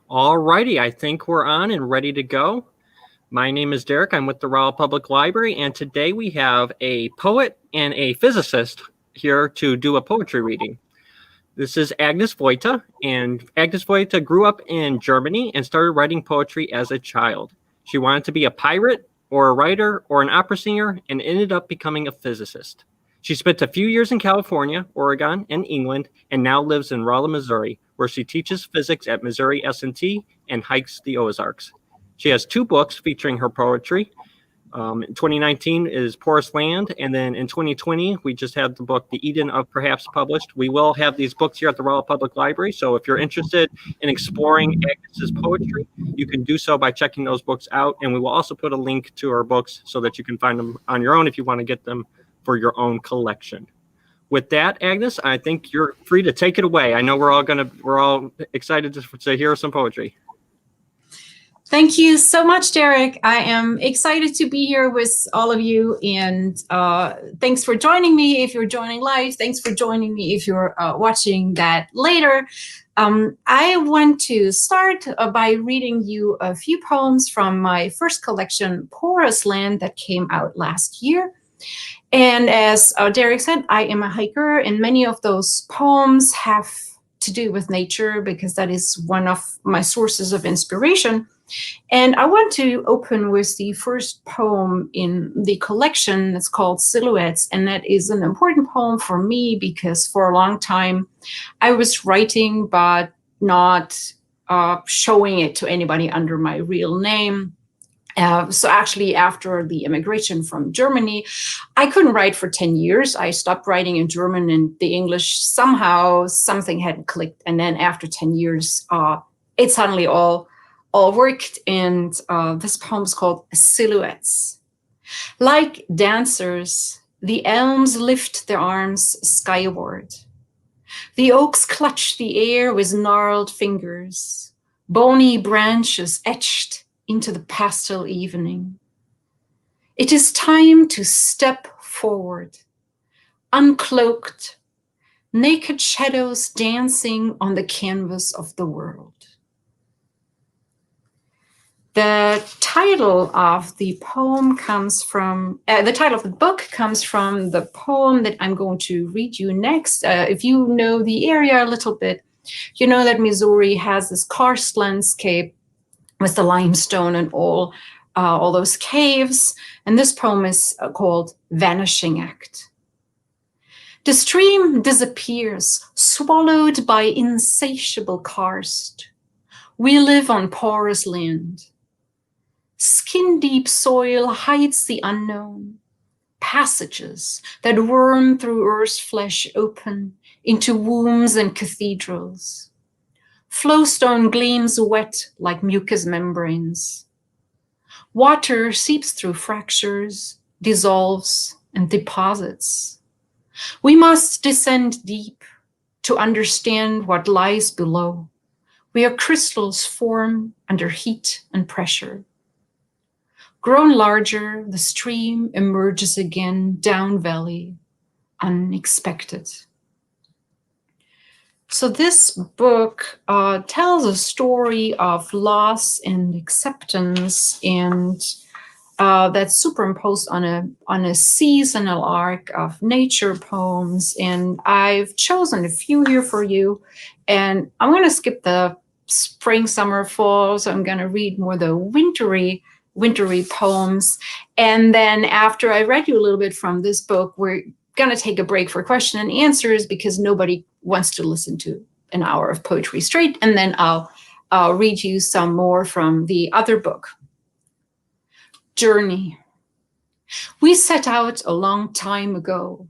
Alrighty, I think we're on and ready to go. My name is Derek. I'm with the Royal Public Library, and today we have a poet and a physicist here to do a poetry reading. This is Agnes Vojta, and Agnes Vojta grew up in Germany and started writing poetry as a child. She wanted to be a pirate or a writer or an opera singer and ended up becoming a physicist. She spent a few years in California, Oregon, and England, and now lives in Rolla, Missouri, where she teaches physics at Missouri S&T and hikes the Ozarks. She has two books featuring her poetry. In 2019 is Porous Land, and then in 2020, we just had the book The Eden of Perhaps published. We will have these books here at the Royal Public Library, so if you're interested in exploring Agnes's poetry, you can do so by checking those books out, and we will also put a link to her books so that you can find them on your own if you want to get them for your own collection. With that, Agnes, I think you're free to take it away. I know we're all excited to hear some poetry. Thank you so much, Derek. I am excited to be here with all of you, and thanks for joining me if you're joining live. Thanks for joining me if you're watching that later. I want to start by reading you a few poems from my first collection, Porous Land, that came out last year. And as Derek said, I am a hiker, and many of those poems have to do with nature because that is one of my sources of inspiration. And I want to open with the first poem in the collection that's called Silhouettes. And that is an important poem for me because for a long time I was writing, but not showing it to anybody under my real name. So actually, after the immigration from Germany, I couldn't write for 10 years. I stopped writing in German, and the English, somehow something hadn't clicked. And then after 10 years, it suddenly all worked. And this poem is called Silhouettes. Like dancers, the elms lift their arms skyward. The oaks clutch the air with gnarled fingers, bony branches etched into the pastel evening. It is time to step forward, uncloaked, naked shadows dancing on the canvas of the world. The title of the poem comes from, the title of the book comes from the poem that I'm going to read you next. If you know the area a little bit, you know that Missouri has this karst landscape with the limestone and all those caves. And this poem is called Vanishing Act. The stream disappears, swallowed by insatiable karst. We live on porous land. Skin-deep soil hides the unknown. Passages that worm through earth's flesh open into wombs and cathedrals. Flowstone gleams wet like mucous membranes. Water seeps through fractures, dissolves, and deposits. We must descend deep to understand what lies below, where crystals form under heat and pressure. Grown larger, the stream emerges again down valley, unexpected. So this book tells a story of loss and acceptance, and that's superimposed on a seasonal arc of nature poems. And I've chosen a few here for you, and I'm going to skip the spring, summer, fall. So I'm going to read more the wintry poems. And then after I read you a little bit from this book, we're going to take a break for question and answers because nobody wants to listen to an hour of poetry straight. And then I'll read you some more from the other book. Journey. We set out a long time ago.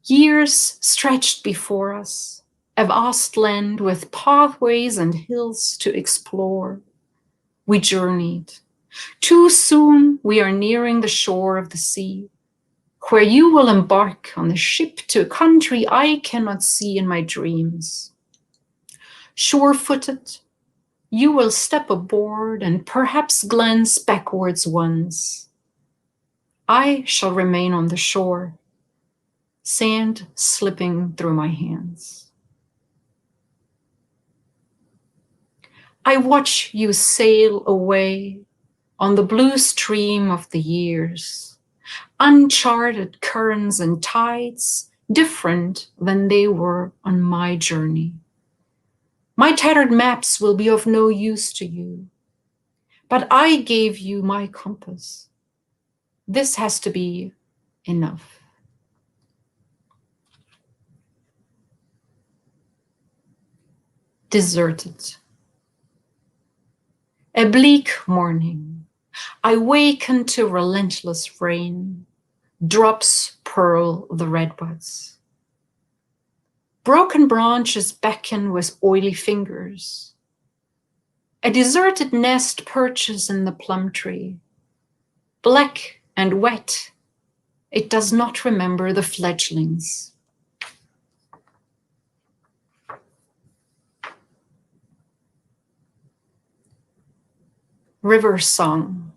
Years stretched before us, a vast land with pathways and hills to explore. We journeyed. Too soon we are nearing the shore of the sea, where you will embark on the ship to a country I cannot see in my dreams. Sure-footed, you will step aboard and perhaps glance backwards once. I shall remain on the shore, sand slipping through my hands. I watch you sail away on the blue stream of the years, uncharted currents and tides, different than they were on my journey. My tattered maps will be of no use to you, but I gave you my compass. This has to be enough. Deserted. A bleak morning. I waken to relentless rain. Drops pearl the redbuds. Broken branches beckon with oily fingers. A deserted nest perches in the plum tree. Black and wet, it does not remember the fledglings. River song.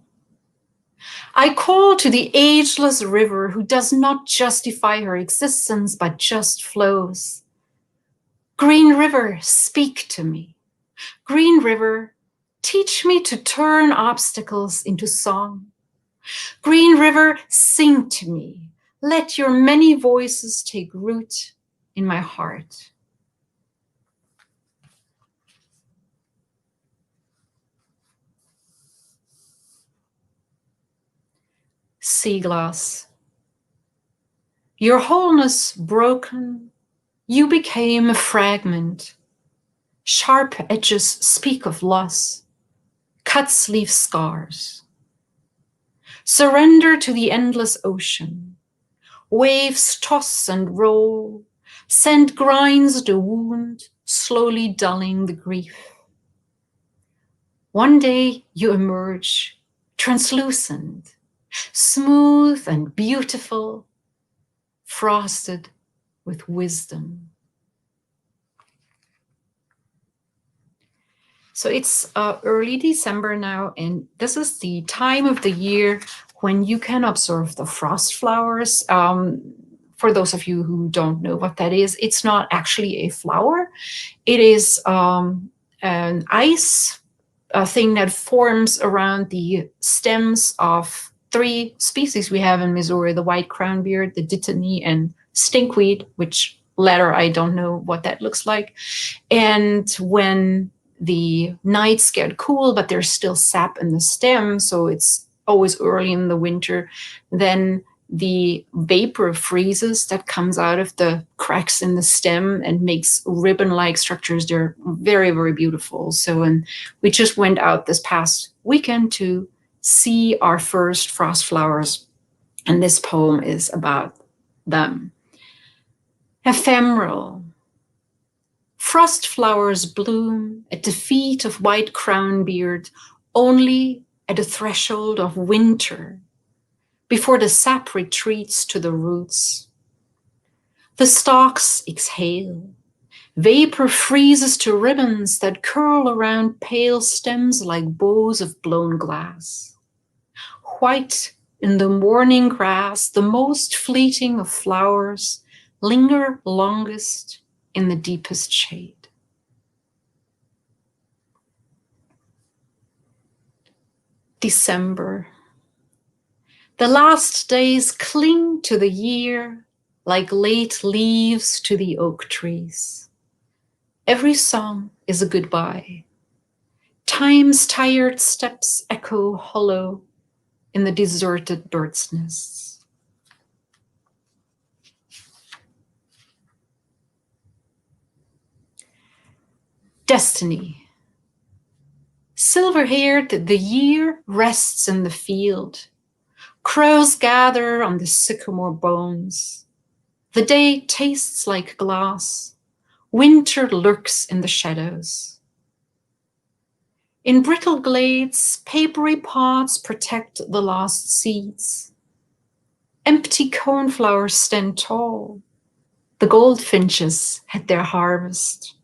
I call to the ageless river who does not justify her existence but just flows. Green river, speak to me. Green river, teach me to turn obstacles into song. Green river, sing to me. Let your many voices take root in my heart. Sea glass. Your wholeness broken, you became a fragment. Sharp edges speak of loss. Cuts leave scars. Surrender to the endless ocean. Waves toss and roll. Sand grinds the wound, slowly dulling the grief. One day you emerge, translucent, smooth and beautiful, frosted with wisdom. So it's early December now, and this is the time of the year when you can observe the frost flowers. For those of you who don't know what that is, it's not actually a flower. It is an ice thing that forms around the stems of 3 species we have in Missouri: the white crownbeard, the dittany, and stinkweed, which latter I don't know what that looks like. And when the nights get cool, but there's still sap in the stem, so it's always early in the winter, then the vapor freezes that comes out of the cracks in the stem and makes ribbon-like structures. They're very, very beautiful. So, and we just went out this past weekend to see our first frost flowers, and this poem is about them. Ephemeral. Frost flowers bloom at the feet of white crownbeard, only at the threshold of winter, before the sap retreats to the roots. The stalks exhale. Vapor freezes to ribbons that curl around pale stems like bows of blown glass. White in the morning grass, the most fleeting of flowers, linger longest in the deepest shade. December. The last days cling to the year like late leaves to the oak trees. Every song is a goodbye. Time's tired steps echo hollow in the deserted birds' nests. Destiny. Silver-haired, the year rests in the field. Crows gather on the sycamore bones. The day tastes like glass. Winter lurks in the shadows. In brittle glades, papery pods protect the lost seeds. Empty coneflowers stand tall. The goldfinches had their harvest.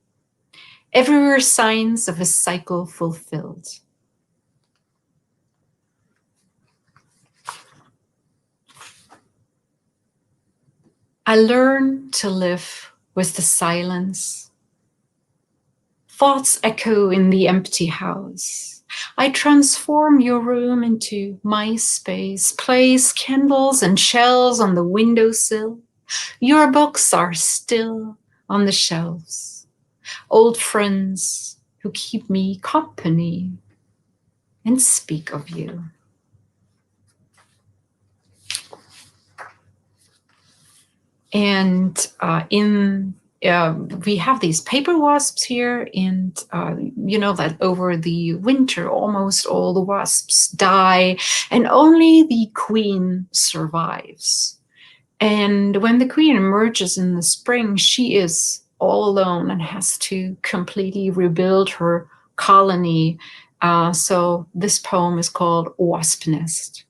Everywhere signs of a cycle fulfilled. I learn to live with the silence. Thoughts echo in the empty house. I transform your room into my space, place candles and shells on the windowsill. Your books are still on the shelves. Old friends who keep me company and speak of you. And we have these paper wasps here, and you know that over the winter, almost all the wasps die, and only the queen survives. And when the queen emerges in the spring, she is all alone and has to completely rebuild her colony. So this poem is called Wasp Nest.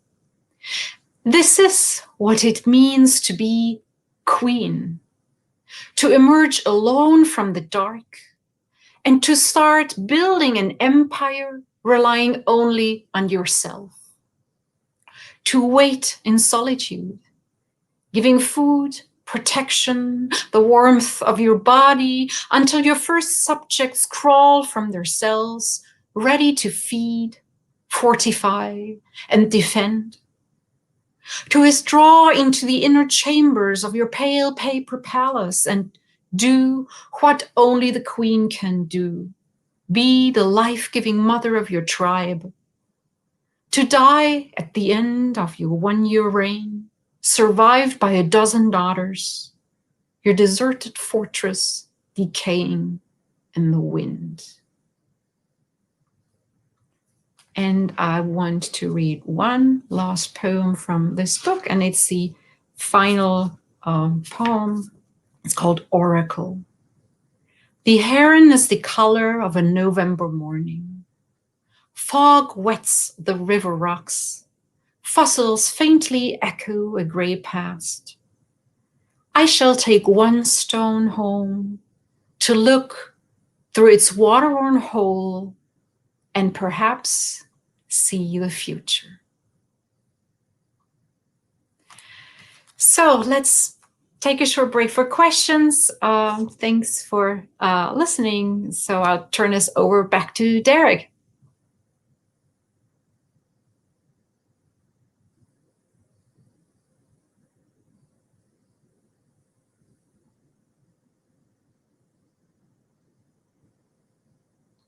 This is what it means to be queen, to emerge alone from the dark and to start building an empire relying only on yourself, to wait in solitude, giving food, protection, the warmth of your body until your first subjects crawl from their cells, ready to feed, fortify, and defend. To withdraw into the inner chambers of your pale paper palace and do what only the queen can do, be the life-giving mother of your tribe. To die at the end of your one-year reign, survived by a dozen daughters, your deserted fortress decaying in the wind. And I want to read one last poem from this book, and it's the final poem. It's called Oracle. The heron is the color of a November morning. Fog wets the river rocks. Fossils faintly echo a gray past. I shall take one stone home to look through its water-worn hole and perhaps see the future. So let's take a short break for questions. Thanks for listening. So I'll turn this over back to Derek.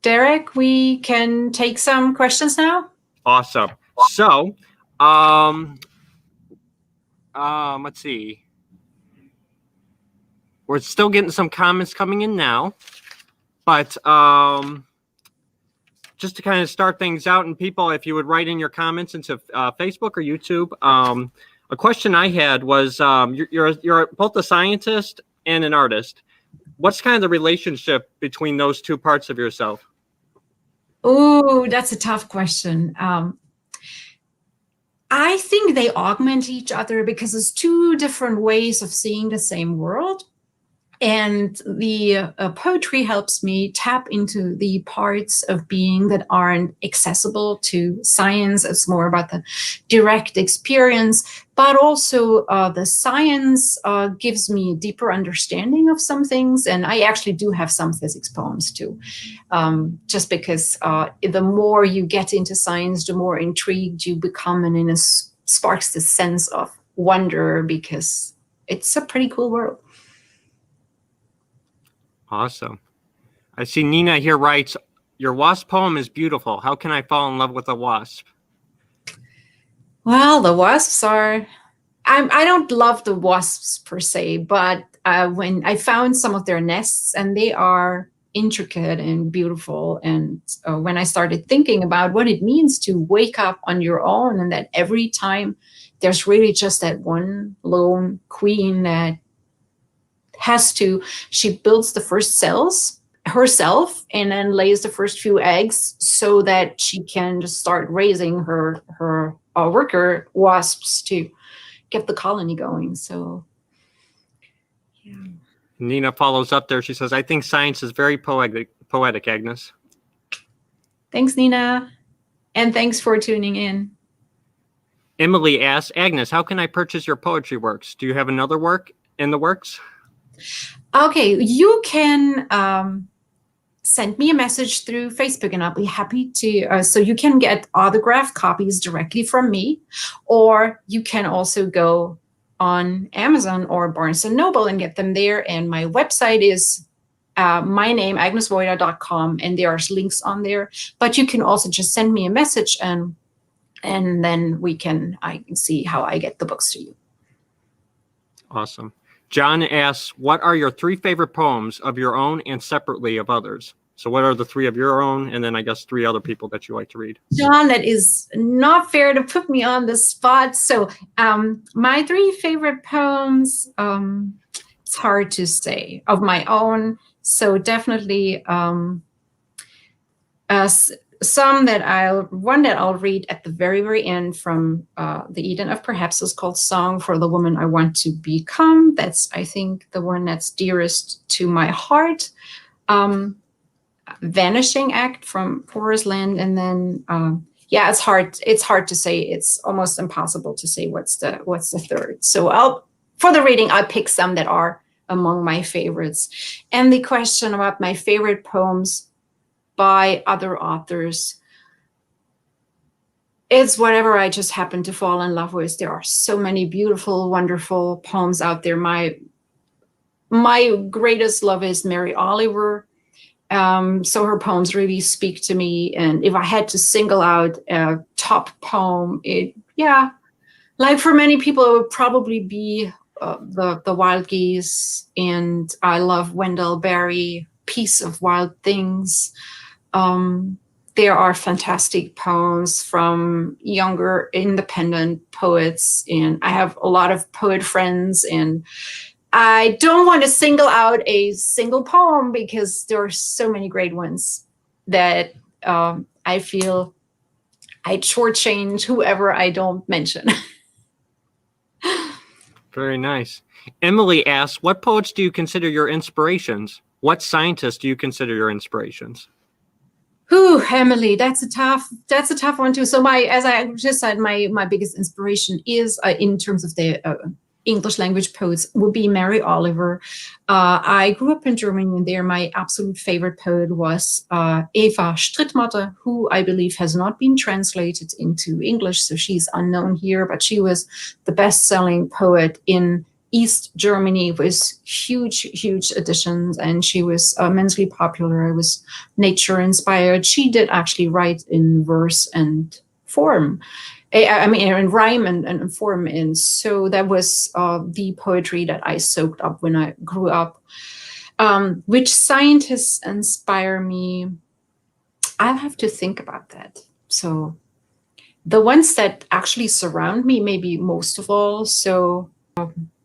Derek, we can take some questions now. Awesome. So, let's see. We're still getting some comments coming in now, but just to kind of start things out, and people, if you would write in your comments into Facebook or YouTube, a question I had was, you're both a scientist and an artist. What's kind of the relationship between those two parts of yourself? Oh, that's a tough question. I think they augment each other because it's two different ways of seeing the same world. And the poetry helps me tap into the parts of being that aren't accessible to science. It's more about the direct experience, but also the science gives me a deeper understanding of some things. And I actually do have some physics poems too, just because the more you get into science, the more intrigued you become, and it sparks this sense of wonder because it's a pretty cool world. Awesome. I see Nina here writes, your wasp poem is beautiful. How can I fall in love with a wasp? Well, the wasps are, I don't love the wasps per se, but when I found some of their nests, and they are intricate and beautiful. And when I started thinking about what it means to wake up on your own, and that every time there's really just that one lone queen that she builds the first cells herself and then lays the first few eggs so that she can just start raising her worker wasps to get the colony going. So, yeah. Nina follows up there. She says, I think science is very poetic, Agnes. Thanks, Nina. And thanks for tuning in. Emily asks, Agnes, how can I purchase your poetry works? Do you have another work in the works? Okay, you can send me a message through Facebook and I'll be happy to, so you can get autographed copies directly from me, or you can also go on Amazon or Barnes & Noble and get them there. And my website is my name, agnesvojta.com, and there are links on there. But you can also just send me a message and then I can see how I get the books to you. Awesome. John asks, what are your 3 favorite poems of your own and separately of others? So what are the 3 of your own, and then I guess 3 other people that you like to read? John, that is not fair to put me on the spot. So my 3 favorite poems, it's hard to say, of my own. So definitely one that I'll read at the very, very end from the Eden of Perhaps is called Song for the Woman I Want to Become. That's, I think, the one that's dearest to my heart. Vanishing Act from Porous Land. And then, it's hard to say. It's almost impossible to say what's the third. So for the reading, I'll pick some that are among my favorites. And the question about my favorite poems by other authors, it's whatever I just happen to fall in love with. There are so many beautiful, wonderful poems out there. My greatest love is Mary Oliver. So her poems really speak to me. And if I had to single out a top poem, like for many people, it would probably be the Wild Geese. And I love Wendell Berry, Piece of Wild Things. There are fantastic poems from younger independent poets, and I have a lot of poet friends, and I don't want to single out a single poem because there are so many great ones that I feel I shortchange whoever I don't mention. Very nice. Emily asks, what poets do you consider your inspirations? What scientists do you consider your inspirations? Ooh, Emily, that's a tough one too. So as I just said, my biggest inspiration is in terms of the English language poets would be Mary Oliver. I grew up in Germany, and there my absolute favorite poet was Eva Strittmatter, who I believe has not been translated into English, so she's unknown here, but she was the best-selling poet in East Germany with huge editions, and she was immensely popular. It was nature inspired. She did actually write in verse and form. I mean, in rhyme and form. And so that was the poetry that I soaked up when I grew up. Which scientists inspire me? I'll have to think about that. So the ones that actually surround me, maybe most of all. So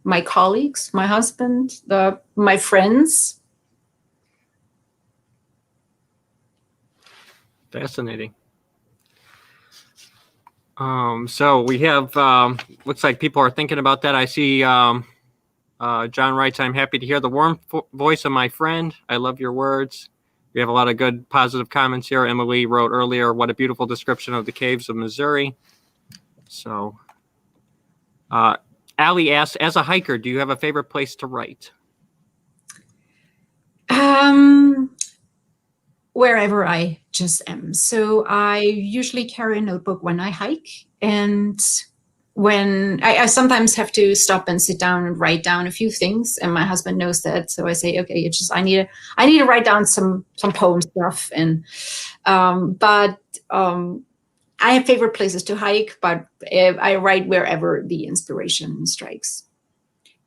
my colleagues, my husband, my friends. Fascinating. So we have, looks like people are thinking about that. I see John writes, I'm happy to hear the warm voice of my friend. I love your words. We have a lot of good positive comments here. Emily wrote earlier, what a beautiful description of the caves of Missouri. So Allie asks, as a hiker, do you have a favorite place to write? Wherever I just am. So I usually carry a notebook when I hike, and when I sometimes have to stop and sit down and write down a few things, and my husband knows that. So I say, okay, I need to write down some poem stuff, and I have favorite places to hike, but I write wherever the inspiration strikes.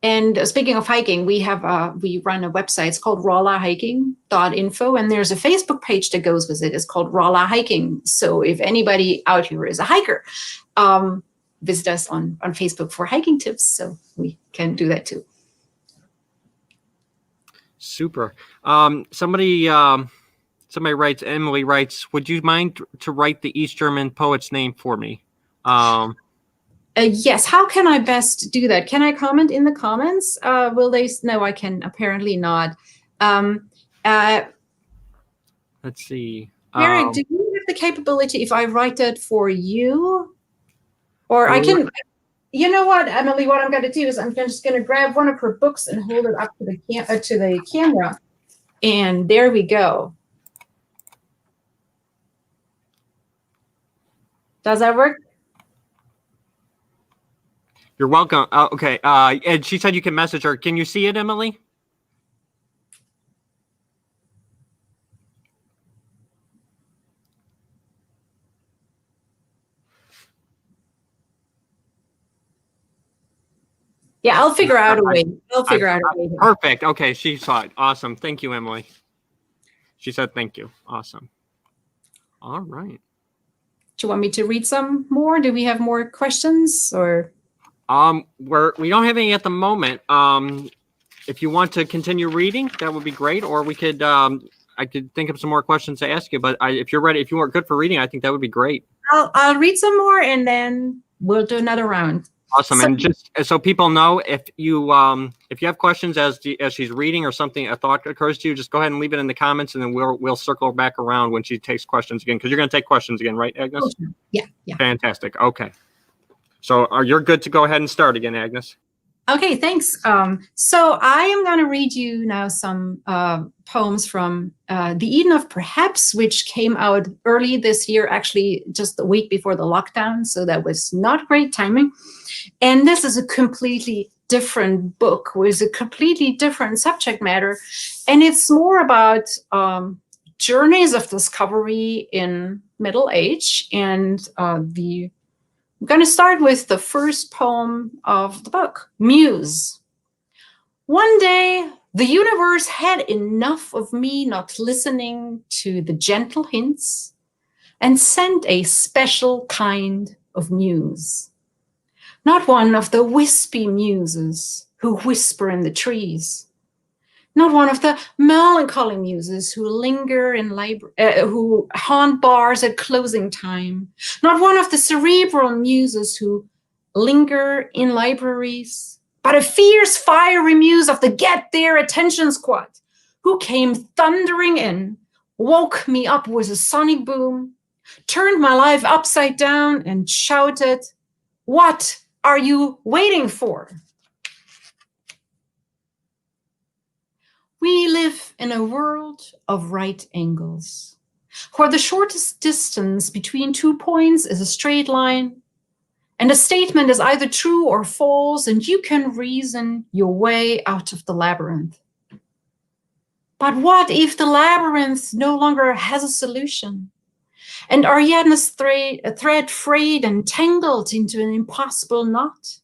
And speaking of hiking, we run a website. It's called rawlahiking.info, and there's a Facebook page that goes with it. It's called Rawla Hiking. So if anybody out here is a hiker, visit us on Facebook for hiking tips. So we can do that too. Super. Somebody writes, Emily writes, would you mind to write the East German poet's name for me? Yes. How can I best do that? Can I comment in the comments? Will they? No, I can apparently not. Let's see. Eric, do you have the capability if I write it for you? Or I can, you know what, Emily, what I'm going to do is I'm just going to grab one of her books and hold it up to the camera. And there we go. Does that work? You're welcome. Okay. And she said you can message her. Can you see it, Emily? Yeah, I'll figure out a way. I'll figure out a way. Perfect. Okay, she saw it. Awesome. Thank you, Emily. She said thank you. Awesome. All right. Do you want me to read some more? Do we have more questions or? We don't have any at the moment. If you want to continue reading, that would be great. Or we could, I could think of some more questions to ask you. But if you're ready, if you are good for reading, I think that would be great. I'll read some more and then we'll do another round. Awesome. So, and just so people know, if you have questions as she's reading or something, a thought occurs to you, just go ahead and leave it in the comments, and then we'll circle back around when she takes questions again, because you're going to take questions again, right, Agnes? Okay. Yeah. Fantastic. Okay. So you're good to go ahead and start again, Agnes. Okay, thanks. So I am going to read you now some poems from The Eden of Perhaps, which came out early this year, actually just the week before the lockdown. So that was not great timing. And this is a completely different book with a completely different subject matter. And it's more about journeys of discovery in middle age. And I'm going to start with the first poem of the book, Muse. One day, the universe had enough of me not listening to the gentle hints and sent a special kind of muse. Not one of the wispy muses who whisper in the trees. Not one of the melancholy muses who linger in who haunt bars at closing time. Not one of the cerebral muses who linger in libraries, but a fierce, fiery muse of the Get Their Attention Squad, who came thundering in, woke me up with a sonic boom, turned my life upside down, and shouted, "What are you waiting for?" We live in a world of right angles, where the shortest distance between 2 points is a straight line, and a statement is either true or false, and you can reason your way out of the labyrinth. But what if the labyrinth no longer has a solution, and Ariadne's thread frayed and tangled into an impossible knot?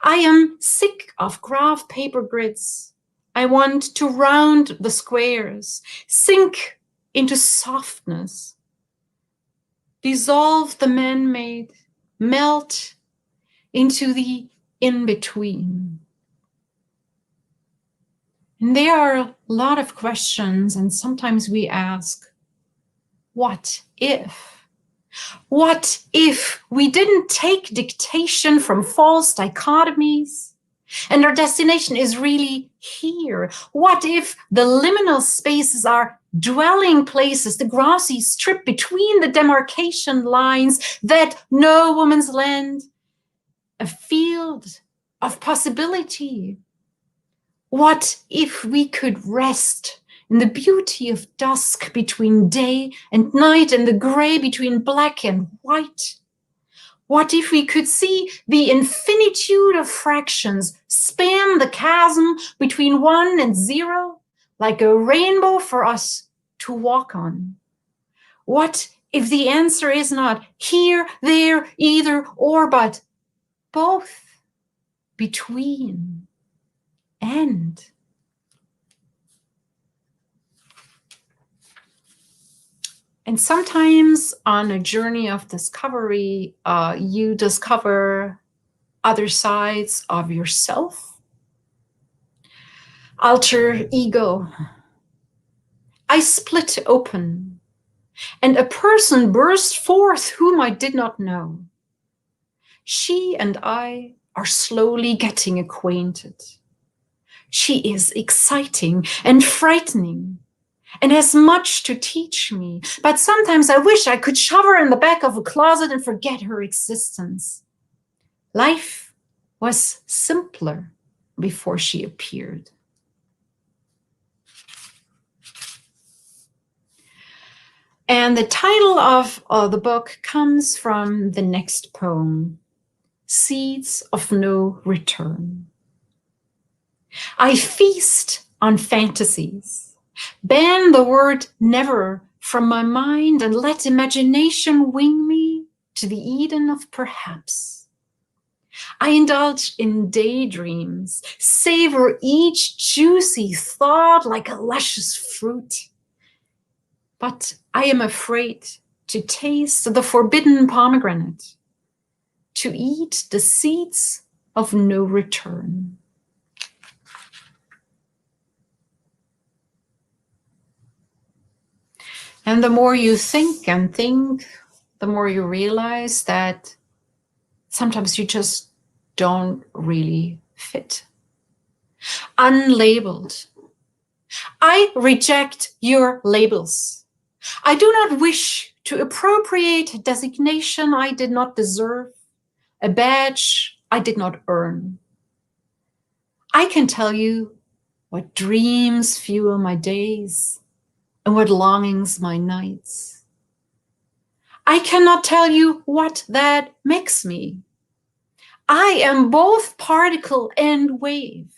I am sick of graph paper grids. I want to round the squares, sink into softness, dissolve the man-made, melt into the in-between. And there are a lot of questions, and sometimes we ask, what if? What if we didn't take dictation from false dichotomies? And our destination is really here. What if the liminal spaces are dwelling places, the grassy strip between the demarcation lines, that no woman's land, a field of possibility? What if we could rest in the beauty of dusk between day and night, and the gray between black and white? What if we could see the infinitude of fractions span the chasm between 1 and 0 like a rainbow for us to walk on? What if the answer is not here, there, either, or, but both, between, and? And sometimes on a journey of discovery, you discover other sides of yourself. Alter ego. I split open, and a person burst forth whom I did not know. She and I are slowly getting acquainted. She is exciting and frightening, and has much to teach me, but sometimes I wish I could shove her in the back of a closet and forget her existence. Life was simpler before she appeared. And the title of the book comes from the next poem, Seeds of No Return. I feast on fantasies, ban the word never from my mind, and let imagination wing me to the Eden of perhaps. I indulge in daydreams, savor each juicy thought like a luscious fruit. But I am afraid to taste the forbidden pomegranate, to eat the seeds of no return. And the more you think and think, the more you realize that sometimes you just don't really fit. Unlabeled. I reject your labels. I do not wish to appropriate a designation I did not deserve, a badge I did not earn. I can tell you what dreams fuel my days and what longings my nights. I cannot tell you what that makes me. I am both particle and wave,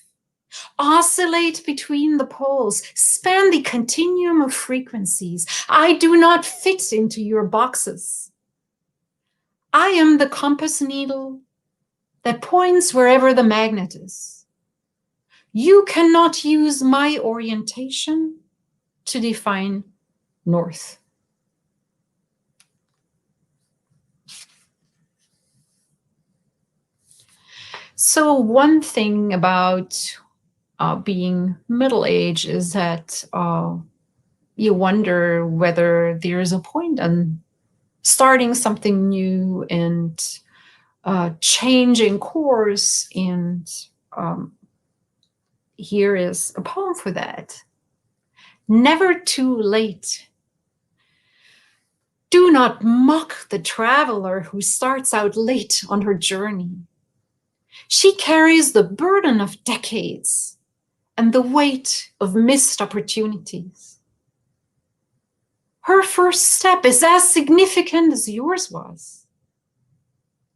oscillate between the poles, span the continuum of frequencies. I do not fit into your boxes. I am the compass needle that points wherever the magnet is. You cannot use my orientation to define north. So one thing about being middle-aged is that you wonder whether there's a point in starting something new and changing course. And here is a poem for that. Never too late. Do not mock the traveler who starts out late on her journey. She carries the burden of decades and the weight of missed opportunities. Her first step is as significant as yours was,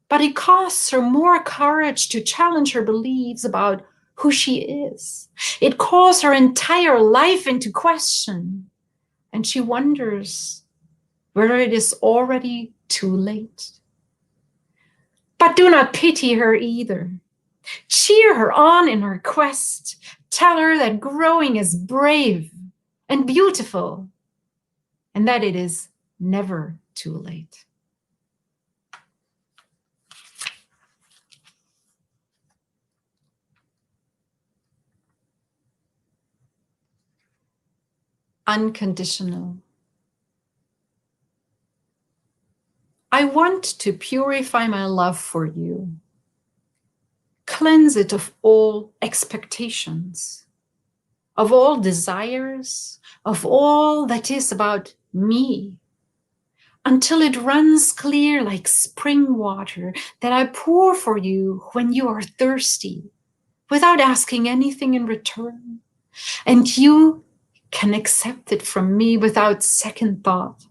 but it costs her more courage to challenge her beliefs about who she is. It calls her entire life into question, and she wonders whether it is already too late. But do not pity her either. Cheer her on in her quest. Tell her that growing is brave and beautiful, and that it is never too late. Unconditional. I want to purify my love for you. Cleanse it of all expectations, of all desires, of all that is about me, until it runs clear like spring water that I pour for you when you are thirsty, without asking anything in return. And you can accept it from me without second thought,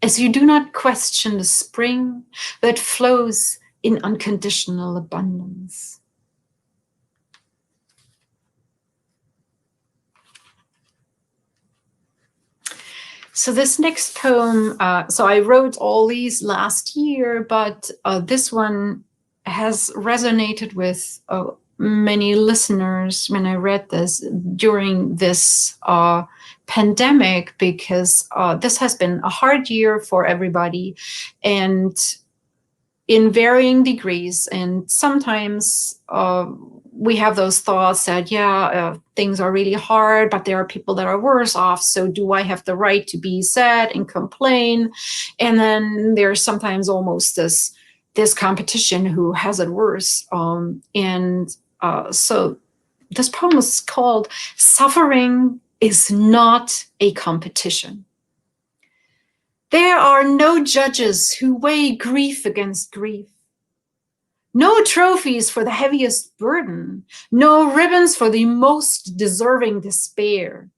as you do not question the spring that flows in unconditional abundance. So this next poem, so I wrote all these last year, but this one has resonated with many listeners when I read this during this pandemic, because this has been a hard year for everybody, and in varying degrees. And sometimes we have those thoughts that, things are really hard, but there are people that are worse off. So do I have the right to be sad and complain? And then there's sometimes almost this competition who has it worse. So this poem is called Suffering is Not a Competition. There are no judges who weigh grief against grief. No trophies for the heaviest burden. No ribbons for the most deserving despair.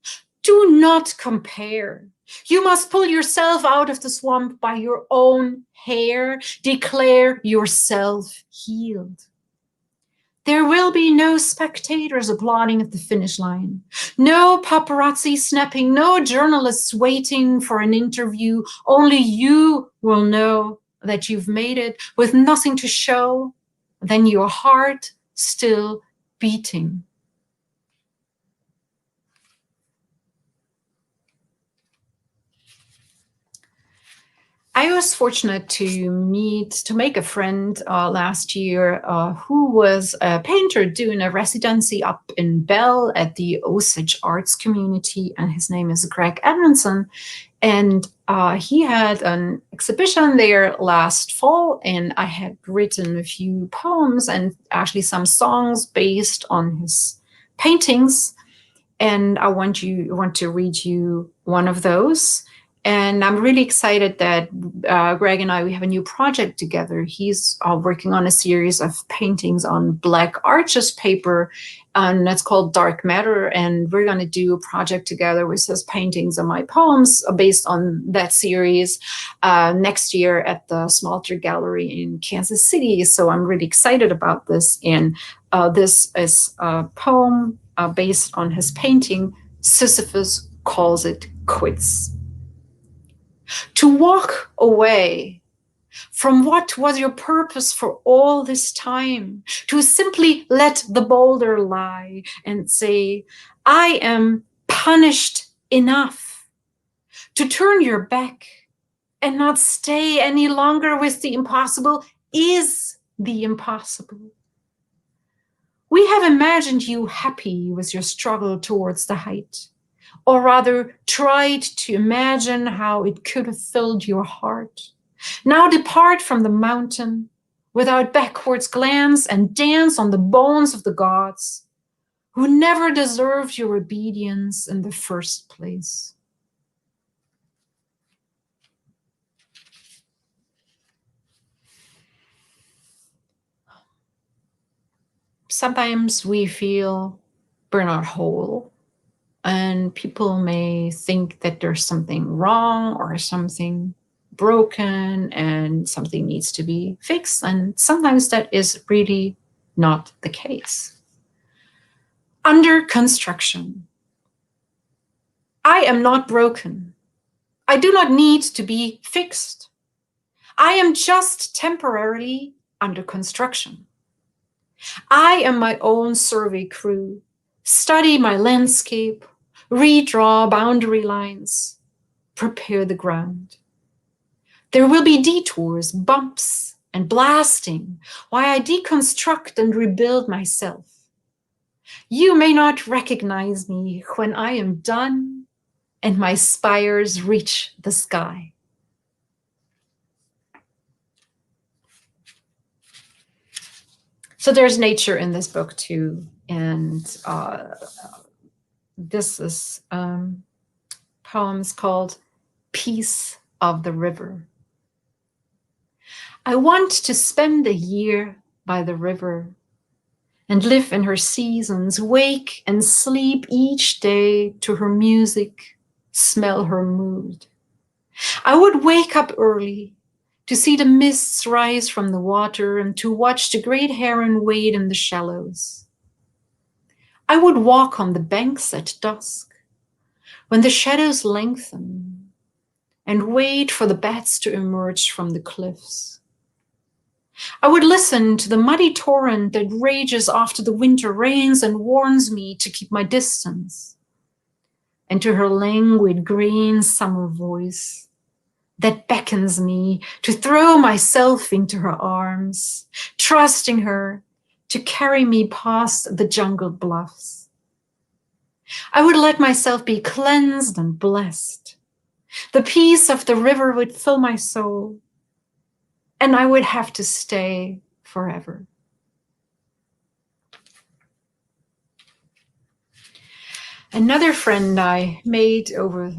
Do not compare. You must pull yourself out of the swamp by your own hair. Declare yourself healed. There will be no spectators applauding at the finish line, no paparazzi snapping, no journalists waiting for an interview. Only you will know that you've made it with nothing to show, then your heart still beating. I was fortunate to make a friend last year who was a painter doing a residency up in Bell at the Osage Arts Community, and his name is Greg Edmondson. And he had an exhibition there last fall, and I had written a few poems and actually some songs based on his paintings. And I want to read you one of those. And I'm really excited that Greg and we have a new project together. He's working on a series of paintings on black arches paper, and that's called Dark Matter. And we're going to do a project together with his paintings and my poems based on that series next year at the Smalter Gallery in Kansas City. So I'm really excited about this. And this is a poem based on his painting, Sisyphus Calls It Quits. To walk away from what was your purpose for all this time, to simply let the boulder lie and say, I am punished enough, to turn your back and not stay any longer with the impossible is the impossible. We have imagined you happy with your struggle towards the height, or rather tried to imagine how it could have filled your heart. Now depart from the mountain without backwards glance and dance on the bones of the gods who never deserved your obedience in the first place. Sometimes we feel we're not whole, and people may think that there's something wrong or something broken and something needs to be fixed. And sometimes that is really not the case. Under construction. I am not broken. I do not need to be fixed. I am just temporarily under construction. I am my own survey crew. Study my landscape, redraw boundary lines, prepare the ground. There will be detours, bumps, and blasting while I deconstruct and rebuild myself. You may not recognize me when I am done and my spires reach the sky. So there's nature in this book too. And this is poems called Peace of the River. I want to spend a year by the river and live in her seasons, wake and sleep each day to her music, smell her mood. I would wake up early to see the mists rise from the water and to watch the great heron wade in the shallows. I would walk on the banks at dusk when the shadows lengthen and wait for the bats to emerge from the cliffs. I would listen to the muddy torrent that rages after the winter rains and warns me to keep my distance, and to her languid green summer voice that beckons me to throw myself into her arms, trusting her to carry me past the jungle bluffs. I would let myself be cleansed and blessed. The peace of the river would fill my soul, and I would have to stay forever. Another friend I made over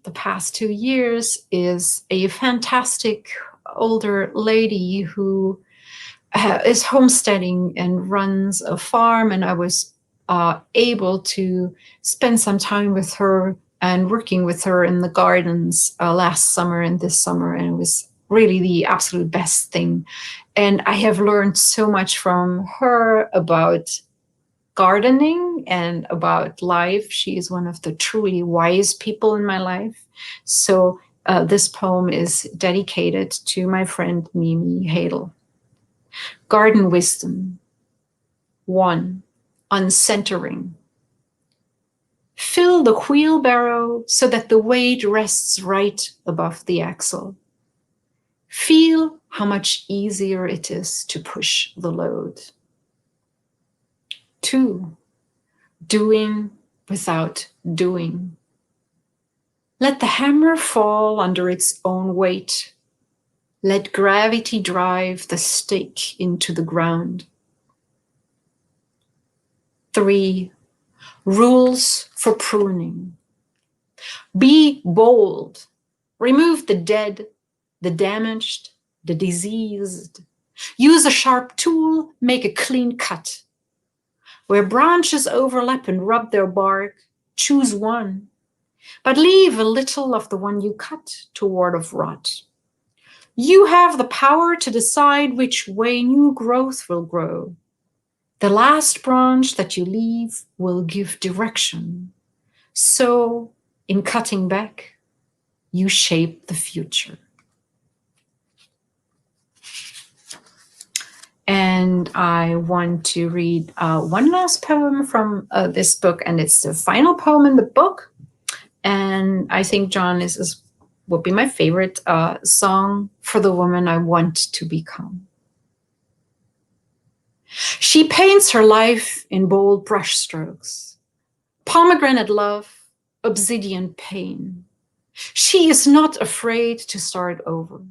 the past 2 years is a fantastic older lady who is homesteading and runs a farm, and I was able to spend some time with her and working with her in the gardens last summer and this summer, and it was really the absolute best thing. And I have learned so much from her about gardening and about life. She is one of the truly wise people in my life. So this poem is dedicated to my friend Mimi Hadel. Garden Wisdom. 1. Uncentering. Fill the wheelbarrow so that the weight rests right above the axle. Feel how much easier it is to push the load. 2. Doing without doing. Let the hammer fall under its own weight. Let gravity drive the stake into the ground. 3. Rules for pruning. Be bold. Remove the dead, the damaged, the diseased. Use a sharp tool, make a clean cut. Where branches overlap and rub their bark, choose one, but leave a little of the one you cut toward of rot. You have the power to decide which way new growth will grow. The last branch that you leave will give direction. So, in cutting back, you shape the future. And I want to read one last poem from this book, and it's the final poem in the book. And I think, John, this would be my favorite song for the woman I want to become. She paints her life in bold brushstrokes, pomegranate love, obsidian pain. She is not afraid to start over.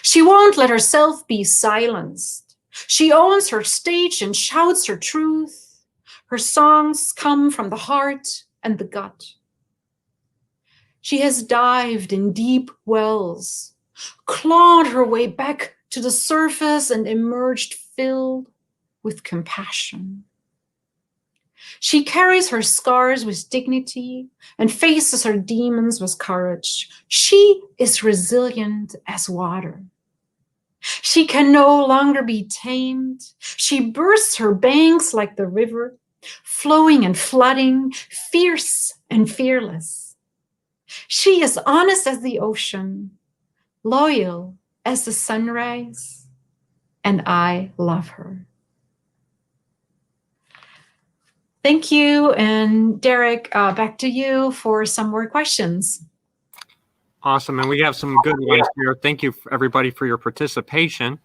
She won't let herself be silenced. She owns her stage and shouts her truth. Her songs come from the heart and the gut. She has dived in deep wells, clawed her way back to the surface and emerged filled with compassion. She carries her scars with dignity and faces her demons with courage. She is resilient as water. She can no longer be tamed. She bursts her banks like the river, flowing and flooding, fierce and fearless. She is honest as the ocean, loyal as the sunrise, and I love her. Thank you. And Derek, back to you for some more questions. Awesome. And we have some good ones here. Thank you, everybody, for your participation.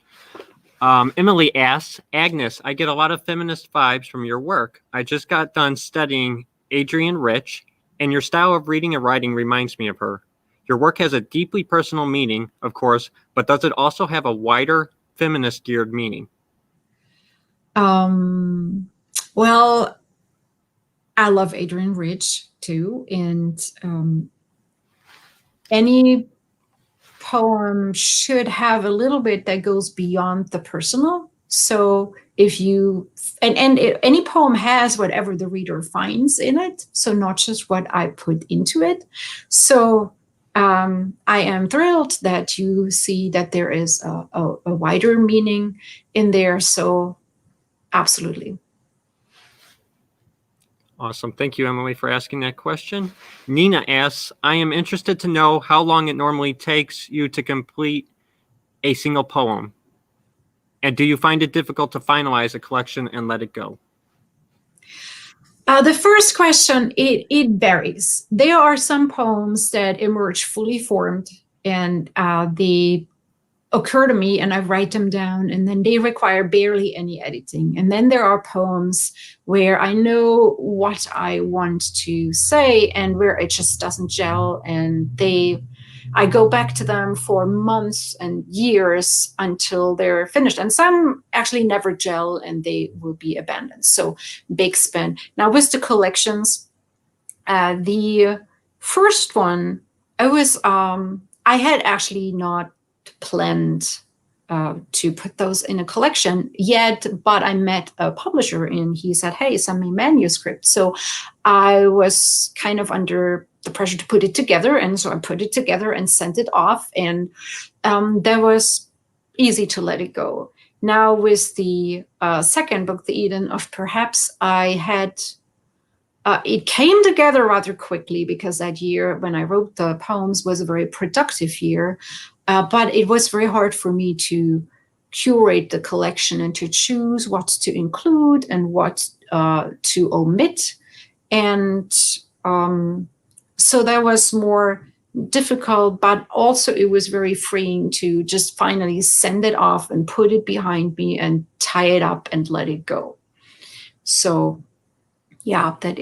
Emily asks, Agnes, I get a lot of feminist vibes from your work. I just got done studying Adrienne Rich, and your style of reading and writing reminds me of her. Your work has a deeply personal meaning, of course, but does it also have a wider feminist geared meaning? Well, I love Adrienne Rich too, and any poem should have a little bit that goes beyond the personal. So if you, any poem has whatever the reader finds in it, so not just what I put into it. So I am thrilled that you see that there is a wider meaning in there. So absolutely. Awesome. Thank you, Emily, for asking that question. Nina asks, I am interested to know how long it normally takes you to complete a single poem. And do you find it difficult to finalize a collection and let it go? The first question, it varies. There are some poems that emerge fully formed, and they occur to me and I write them down, and then they require barely any editing. And then there are poems where I know what I want to say and where it just doesn't gel, and I go back to them for months and years until they're finished. And some actually never gel and they will be abandoned. So big span. Now with the collections, the first one, I had actually not planned to put those in a collection yet, but I met a publisher and he said, hey, send me manuscript. So I was kind of under the pressure to put it together. And so I put it together and sent it off, and that was easy to let it go. Now with the second book, The Eden of Perhaps, I had, it came together rather quickly because that year when I wrote the poems was a very productive year, but it was very hard for me to curate the collection and to choose what to include and what to omit. And so that was more difficult, but also it was very freeing to just finally send it off and put it behind me and tie it up and let it go. So yeah, that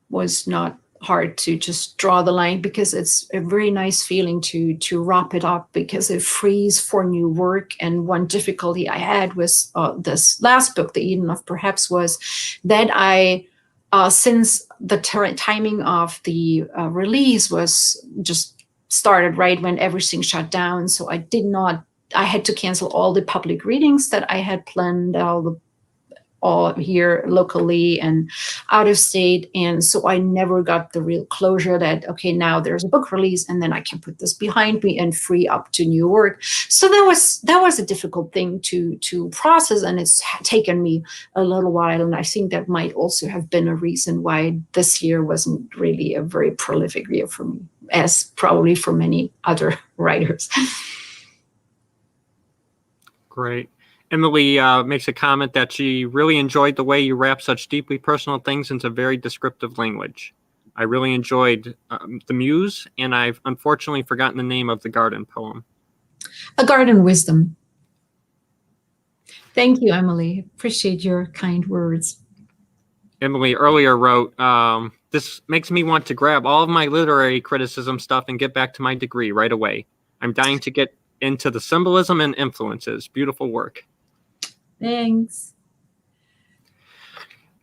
was not hard to just draw the line, because it's a very nice feeling to wrap it up, because it frees for new work. And one difficulty I had with this last book, The Eden of Perhaps, was that I since the timing of the release was just started right when everything shut down, so I had to cancel all the public readings that I had planned, all here locally and out of state. And so I never got the real closure that, okay, now there's a book release and then I can put this behind me and free up to new work. So that was a difficult thing to process, and it's taken me a little while. And I think that might also have been a reason why this year wasn't really a very prolific year for me, as probably for many other writers. Great. Emily makes a comment that she really enjoyed the way you wrap such deeply personal things into very descriptive language. I really enjoyed the Muse, and I've unfortunately forgotten the name of the garden poem. A Garden Wisdom. Thank you, Emily. Appreciate your kind words. Emily earlier wrote, this makes me want to grab all of my literary criticism stuff and get back to my degree right away. I'm dying to get into the symbolism and influences. Beautiful work. Thanks.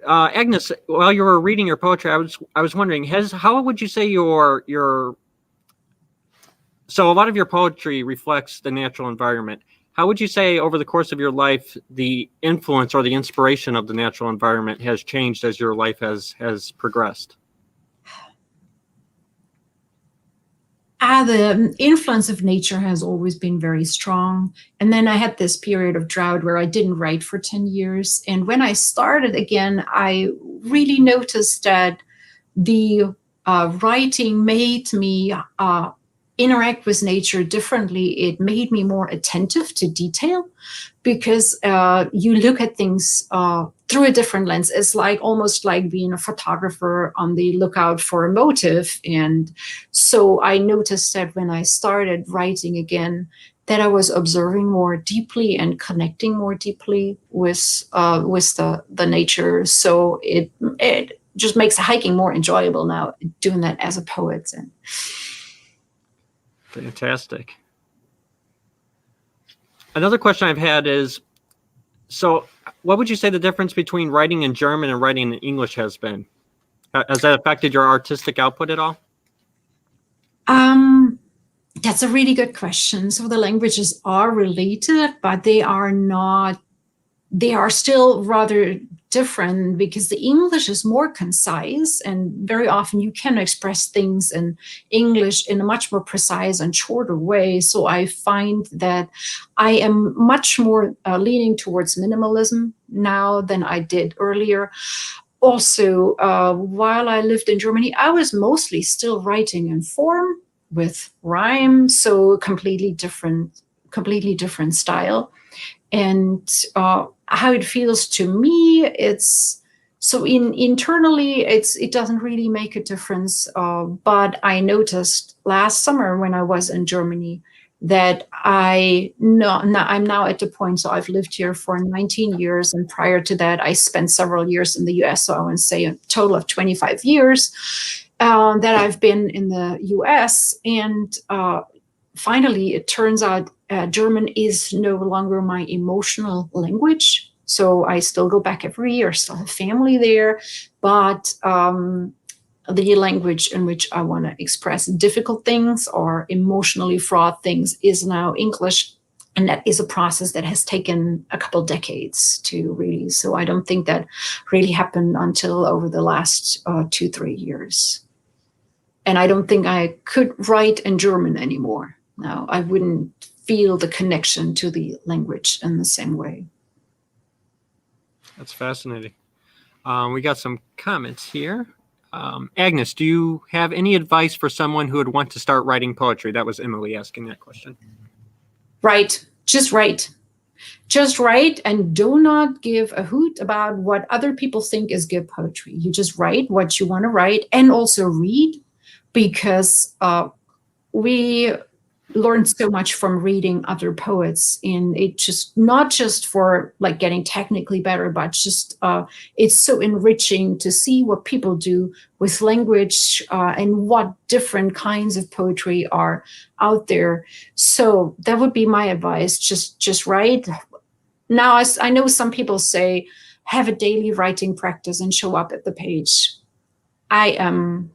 Agnes, while you were reading your poetry, I was wondering, how would you say so a lot of your poetry reflects the natural environment. How would you say over the course of your life the influence or the inspiration of the natural environment has changed as your life has progressed? The influence of nature has always been very strong. And then I had this period of drought where I didn't write for 10 years. And when I started again, I really noticed that the writing made me interact with nature differently. It made me more attentive to detail, because you look at things through a different lens. It's like almost like being a photographer on the lookout for a motive. And so I noticed that when I started writing again, that I was observing more deeply and connecting more deeply with the nature. So it just makes hiking more enjoyable now, doing that as a poet. And fantastic. Another question I've had is, so what would you say the difference between writing in German and writing in English has been? Has that affected your artistic output at all? That's a really good question. So the languages are related, but they are still rather different, because the English is more concise, and very often you can express things in English in a much more precise and shorter way. So I find that I am much more leaning towards minimalism now than I did earlier. Also, while I lived in Germany, I was mostly still writing in form with rhyme, so completely different style. And how it feels to me, it's so internally it doesn't really make a difference. But I noticed last summer when I was in Germany that I'm now at the point, so I've lived here for 19 years, and prior to that I spent several years in the US, so I would say a total of 25 years that I've been in the US. And finally it turns out German is no longer my emotional language. So I still go back every year, still have family there, but the language in which I want to express difficult things or emotionally fraught things is now English. And that is a process that has taken a couple decades to really, so I don't think that really happened until over the last 2-3 years. And I don't think I could write in German anymore. No, I wouldn't feel the connection to the language in the same way. That's fascinating. We got some comments here. Agnes, do you have any advice for someone who would want to start writing poetry? That was Emily asking that question. Write. Just write. Just write, and do not give a hoot about what other people think is good poetry. You just write what you want to write, and also read, because we learned so much from reading other poets, and it just not just for like getting technically better, but just it's so enriching to see what people do with language and what different kinds of poetry are out there. So that would be my advice. Just write. Now, I know some people say have a daily writing practice and show up at the page. I am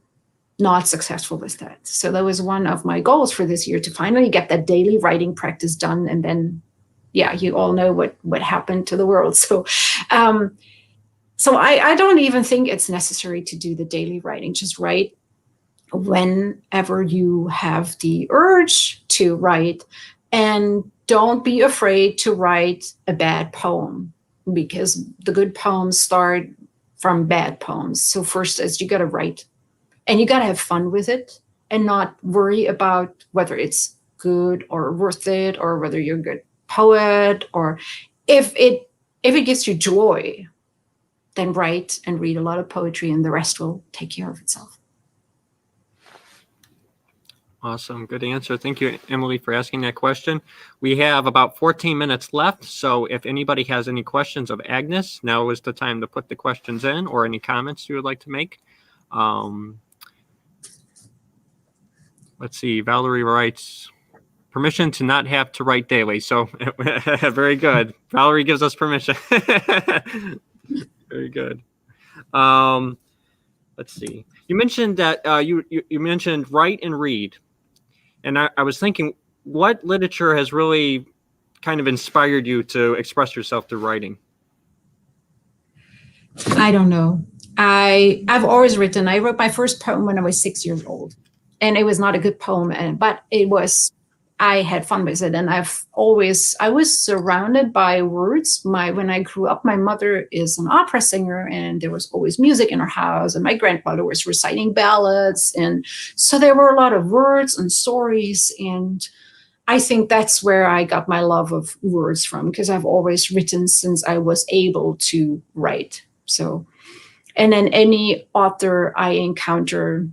not successful with that. So that was one of my goals for this year, to finally get that daily writing practice done. And then, yeah, you all know what happened to the world. So I don't even think it's necessary to do the daily writing. Just write whenever you have the urge to write, and don't be afraid to write a bad poem, because the good poems start from bad poems. So first is you got to write, and you got to have fun with it, and not worry about whether it's good or worth it, or whether you're a good poet, or if it gives you joy, then write and read a lot of poetry, and the rest will take care of itself. Awesome. Good answer. Thank you, Emily, for asking that question. We have about 14 minutes left. So if anybody has any questions of Agnes, now is the time to put the questions in, or any comments you would like to make. Let's see. Valerie writes, permission to not have to write daily. So very good. Valerie gives us permission. Very good. Let's see. You mentioned that you mentioned write and read. And I was thinking, what literature has really kind of inspired you to express yourself through writing? I don't know. I've always written. I wrote my first poem when I was 6 years old, and it was not a good poem, but it was. I had fun with it, and I was surrounded by words. When I grew up, my mother is an opera singer, and there was always music in her house, and my grandmother was reciting ballads, and so there were a lot of words and stories, and I think that's where I got my love of words from, because I've always written since I was able to write. So, and then any author I encounter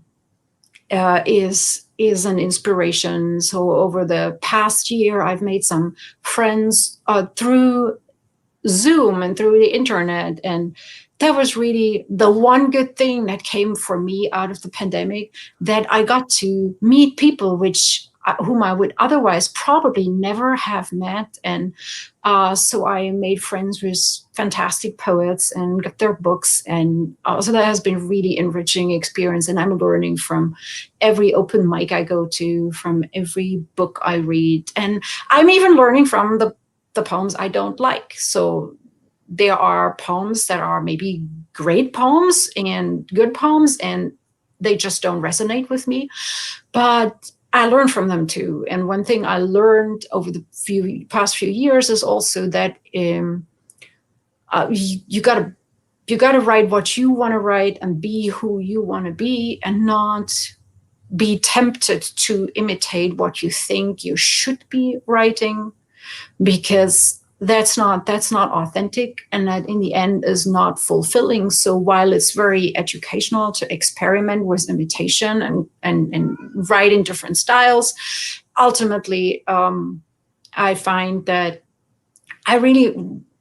is an inspiration. So over the past year, I've made some friends through Zoom and through the internet. And that was really the one good thing that came for me out of the pandemic, that I got to meet people whom I would otherwise probably never have met. And so I made friends with fantastic poets and got their books. And so that has been really enriching experience. And I'm learning from every open mic I go to, from every book I read. And I'm even learning from the poems I don't like. So there are poems that are maybe great poems and good poems, and they just don't resonate with me. But I learned from them too. And one thing I learned over the past few years is also that you gotta write what you want to write and be who you want to be, and not be tempted to imitate what you think you should be writing, because that's not authentic, and that in the end is not fulfilling. So while it's very educational to experiment with imitation and write in different styles, ultimately I find that I really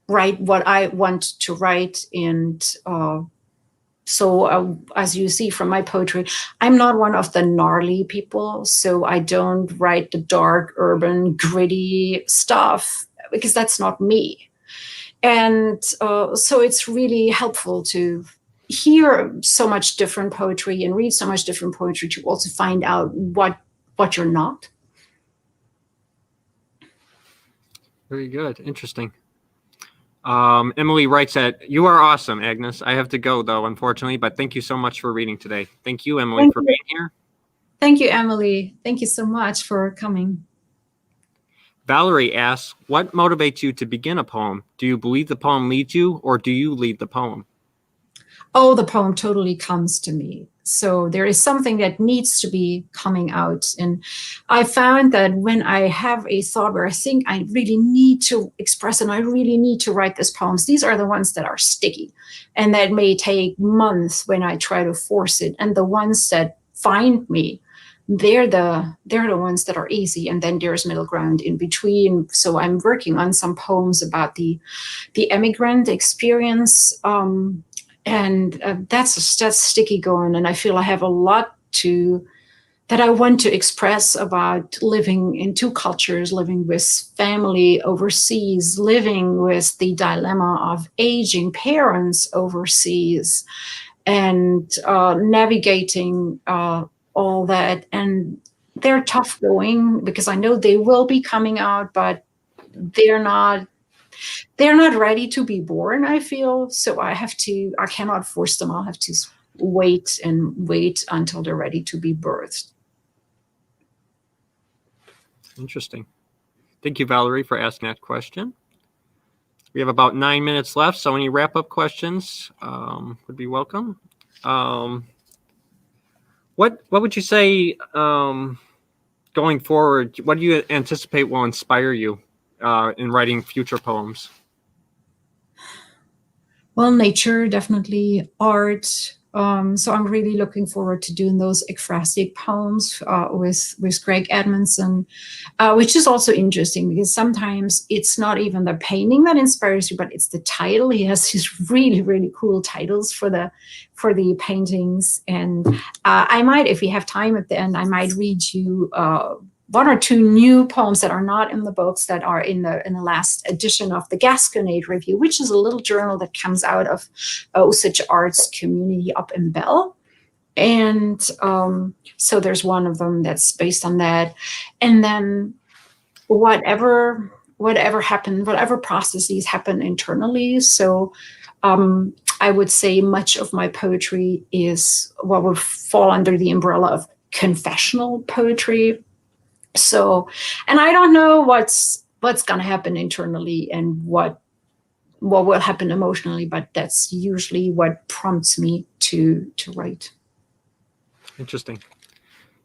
write what I want to write. And so as you see from my poetry, I'm not one of the gnarly people. So I don't write the dark, urban, gritty stuff, because that's not me. And so it's really helpful to hear so much different poetry and read so much different poetry, to also find out what you're not. Very good. Interesting. Emily writes that you are awesome, Agnes. I have to go though, unfortunately, but thank you so much for reading today. Thank you, Emily, for being here. Thank you, Emily. Thank you so much for coming. Valerie asks, what motivates you to begin a poem? Do you believe the poem leads you, or do you lead the poem? Oh, the poem totally comes to me. So there is something that needs to be coming out. And I found that when I have a thought where I think I really need to express and I really need to write these poems, these are the ones that are sticky and that may take months when I try to force it. And the ones that find me, they're the ones that are easy. And then there's middle ground in between. So I'm working on some poems about the immigrant experience. And that's sticky going, and I feel I have a lot that I want to express about living in two cultures, living with family overseas, living with the dilemma of aging parents overseas, and navigating all that. And they're tough going because I know they will be coming out, but they're not ready to be born, I feel. So I cannot force them. I'll have to wait until they're ready to be birthed. Interesting. Thank you, Valerie, for asking that question. We have about 9 minutes left, so any wrap-up questions would be welcome. What would you say going forward? What do you anticipate will inspire you in writing future poems? Well, nature, definitely, art. So I'm really looking forward to doing those ekphrastic poems with Greg Edmondson, which is also interesting because sometimes it's not even the painting that inspires you, but it's the title. He has these really, really cool titles for the paintings. And I might, if we have time at the end, I might read you one or two new poems that are not in the books that are in the last edition of the Gasconade Review, which is a little journal that comes out of Osage Arts community up in Bell. And so there's one of them that's based on that. And then whatever happened, whatever processes happen internally. So I would say much of my poetry is what would fall under the umbrella of confessional poetry. So, and I don't know what's going to happen internally and what will happen emotionally, but that's usually what prompts me to write. Interesting.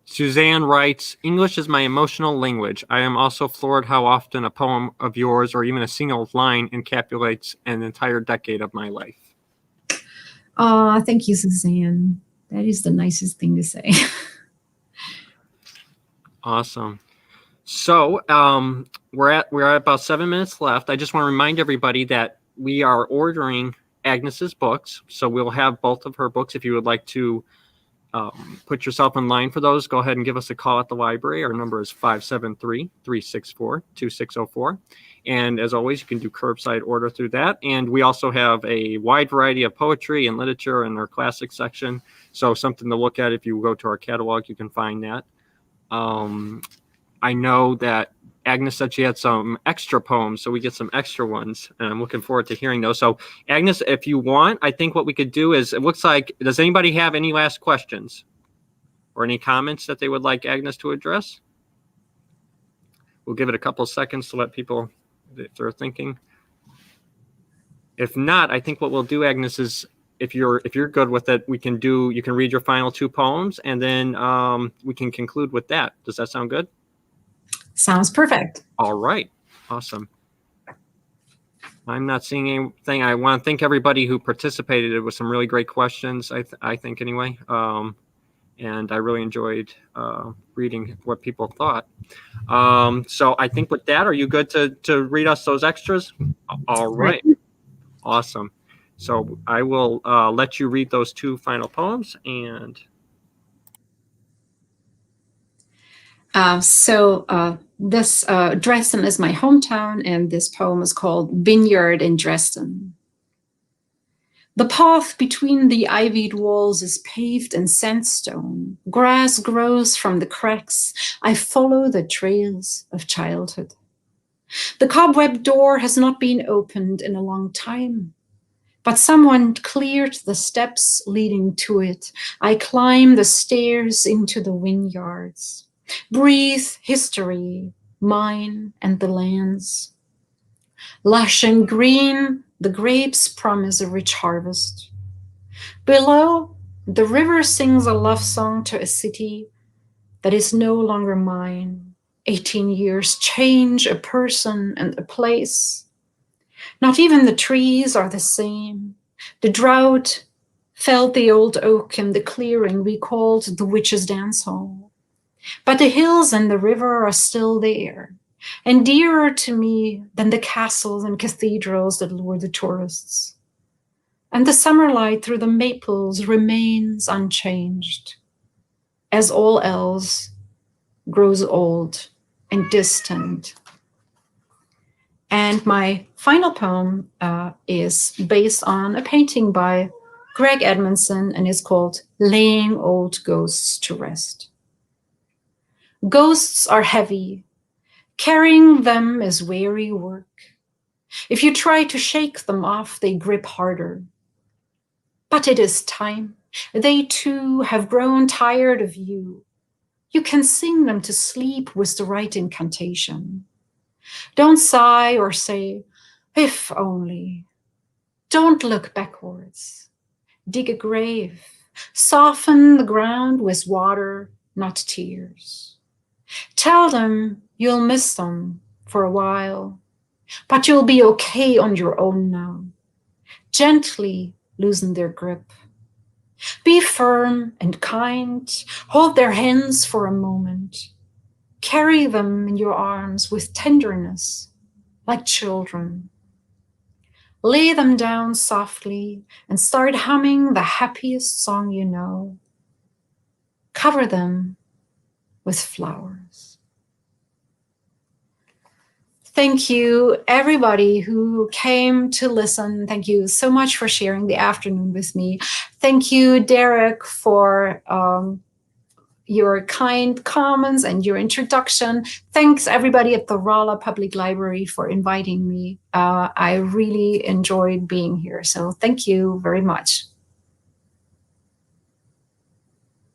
Suzanne writes, English is my emotional language. I am also floored how often a poem of yours or even a single line encapsulates an entire decade of my life. Thank you, Suzanne. That is the nicest thing to say. Awesome. So we're at about 7 minutes left. I just want to remind everybody that we are ordering Agnes's books. So we'll have both of her books. If you would like to put yourself in line for those, go ahead and give us a call at the library. Our number is 573-364-2604. And as always, you can do curbside order through that. And we also have a wide variety of poetry and literature in our classic section. So something to look at. If you go to our catalog, you can find that. I know that Agnes said she had some extra poems, so we get some extra ones, and I'm looking forward to hearing those. So, Agnes, if you want, I think what we could do is, it looks like, does anybody have any last questions or any comments that they would like Agnes to address? We'll give it a couple of seconds to let people, if they're thinking. If not, I think what we'll do, Agnes, is if you're good with it, you can read your final two poems, and then we can conclude with that. Does that sound good? Sounds perfect. All right. Awesome. I'm not seeing anything. I want to thank everybody who participated. It was some really great questions, I think, anyway. And I really enjoyed reading what people thought. So I think with that, are you good to read us those extras? All right. Awesome. So I will let you read those two final poems. And this Dresden is my hometown, and this poem is called Vineyard in Dresden. The path between the ivied walls is paved in sandstone. Grass grows from the cracks. I follow the trails of childhood. The cobweb door has not been opened in a long time. But someone cleared the steps leading to it. I climb the stairs into the vineyards. Breathe history, mine and the land's. Lush and green, the grapes promise a rich harvest. Below, the river sings a love song to a city that is no longer mine. 18 years change a person and a place. Not even the trees are the same. The drought felled the old oak in the clearing we called the Witches' Dance Hall. But the hills and the river are still there, and dearer to me than the castles and cathedrals that lure the tourists. And the summer light through the maples remains unchanged, as all else grows old and distant. And my final poem is based on a painting by Greg Edmondson and is called Laying Old Ghosts to Rest. Ghosts are heavy. Carrying them is weary work. If you try to shake them off, they grip harder. But it is time. They too have grown tired of you. You can sing them to sleep with the right incantation. Don't sigh or say, if only. Don't look backwards. Dig a grave. Soften the ground with water, not tears. Tell them you'll miss them for a while, but you'll be okay on your own now. Gently loosen their grip. Be firm and kind. Hold their hands for a moment. Carry them in your arms with tenderness, like children. Lay them down softly and start humming the happiest song you know. Cover them with flowers. Thank you, everybody who came to listen. Thank you so much for sharing the afternoon with me. Thank you, Derek, for your kind comments and your introduction. Thanks, everybody at the Rolla Public Library for inviting me. I really enjoyed being here. So thank you very much.